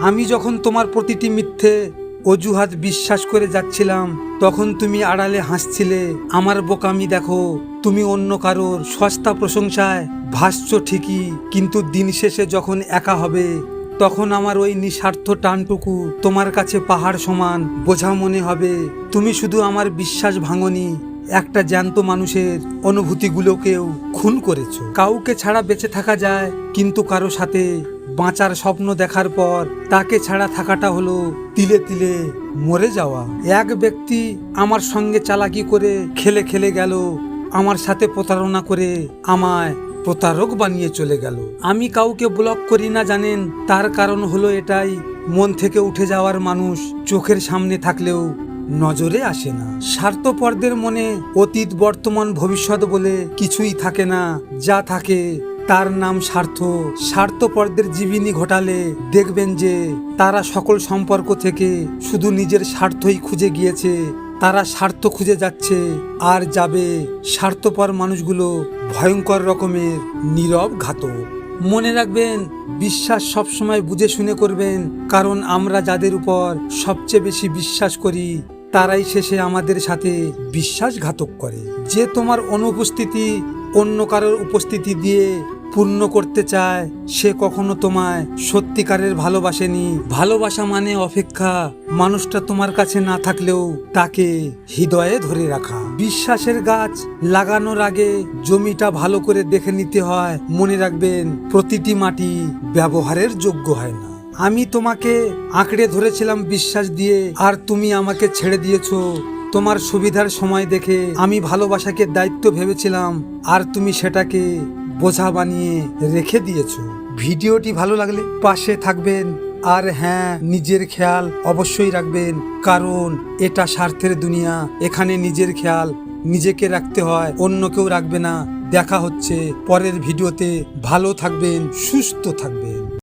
আমি যখন তোমার প্রতিটি মিথ্যে অজুহাত বিশ্বাস করে যাচ্ছিলাম, তখন তুমি আড়ালে হাসছিলে। আমার বোকামি দেখো, তুমি অন্য কারোর সস্তা প্রশংসায় ভাসছো ঠিকই, কিন্তু দিন শেষে যখন একা হবে, তখন আমার ওই নিঃস্বার্থ টানটুকু তোমার কাছে পাহাড় সমান বোঝা মনে হবে। তুমি শুধু আমার বিশ্বাস ভাঙনি, একটা জ্যান্ত মানুষের অনুভূতিগুলোকেও খুন করেছো। কাউকে ছাড়া বেঁচে থাকা যায়, কিন্তু কারো সাথে বাঁচার স্বপ্ন দেখার পর তাকে ছাড়া থাকাটা হলো তিলে তিলে মরে যাওয়া। এক ব্যক্তি আমার সঙ্গে চালাকি করে খেলে খেলে গেল, আমার সাথে প্রতারণা করে আমায় প্রতারক বানিয়ে চলে গেল। আমি কাউকে ব্লক করি না জানেন, তার কারণ হলো এটাই, মন থেকে উঠে যাওয়ার মানুষ চোখের সামনে থাকলেও নজরে আসে না। স্বার্থপরদের মনে অতীত বর্তমান ভবিষ্যৎ বলে কিছুই থাকে না, যা থাকে তার নাম স্বার্থ। স্বার্থপরদের জীবনী ঘটালে দেখবেন যে তারা সকল সম্পর্ক থেকে শুধু নিজের স্বার্থই খুঁজে গিয়েছে, তারা স্বার্থ খুঁজে যাচ্ছে আর যাবে। স্বার্থপর মানুষগুলো ভয়ঙ্কর রকমের নীরব ঘাতক। মনে রাখবেন, বিশ্বাস সবসময় বুঝে শুনে করবেন, কারণ আমরা যাদের উপর সবচেয়ে বেশি বিশ্বাস করি তারাই শেষে আমাদের সাথে বিশ্বাসঘাতক করে। যে তোমার অনুপস্থিতি অন্য কারোর উপস্থিতি দিয়ে পূর্ণ করতে চায়, সে কখনো তোমায় সত্যিকারের ভালোবাসেনি। ভালোবাসা মানে অপেক্ষা, মানুষটা তোমার কাছে না থাকলেও তাকে হৃদয়ে ধরে রাখা। বিশ্বাসের গাছ লাগানোর আগে জমিটা ভালো করে দেখে নিতে হয়। মনে রাখবেন, প্রতিটি মাটি ব্যবহারের যোগ্য হয় না। আমি তোমাকে আঁকড়ে ধরেছিলাম বিশ্বাস দিয়ে, আর তুমি আমাকে ছেড়ে দিয়েছো তোমার সুবিধার সময় দেখে। আমি ভালোবাসাকে দায়িত্ব ভেবেছিলাম, আর তুমি সেটাকে বোঝা বানিয়ে রেখে দিয়েছো। ভিডিওটি ভালো লাগলে পাশে থাকবেন, আর হ্যাঁ, নিজের খেয়াল অবশ্যই রাখবেন, কারণ এটা স্বার্থের দুনিয়া। এখানে নিজের খেয়াল নিজেকে রাখতে হয়, অন্য কেউ রাখবে না। দেখা হচ্ছে পরের ভিডিওতে। ভালো থাকবেন, সুস্থ থাকবেন।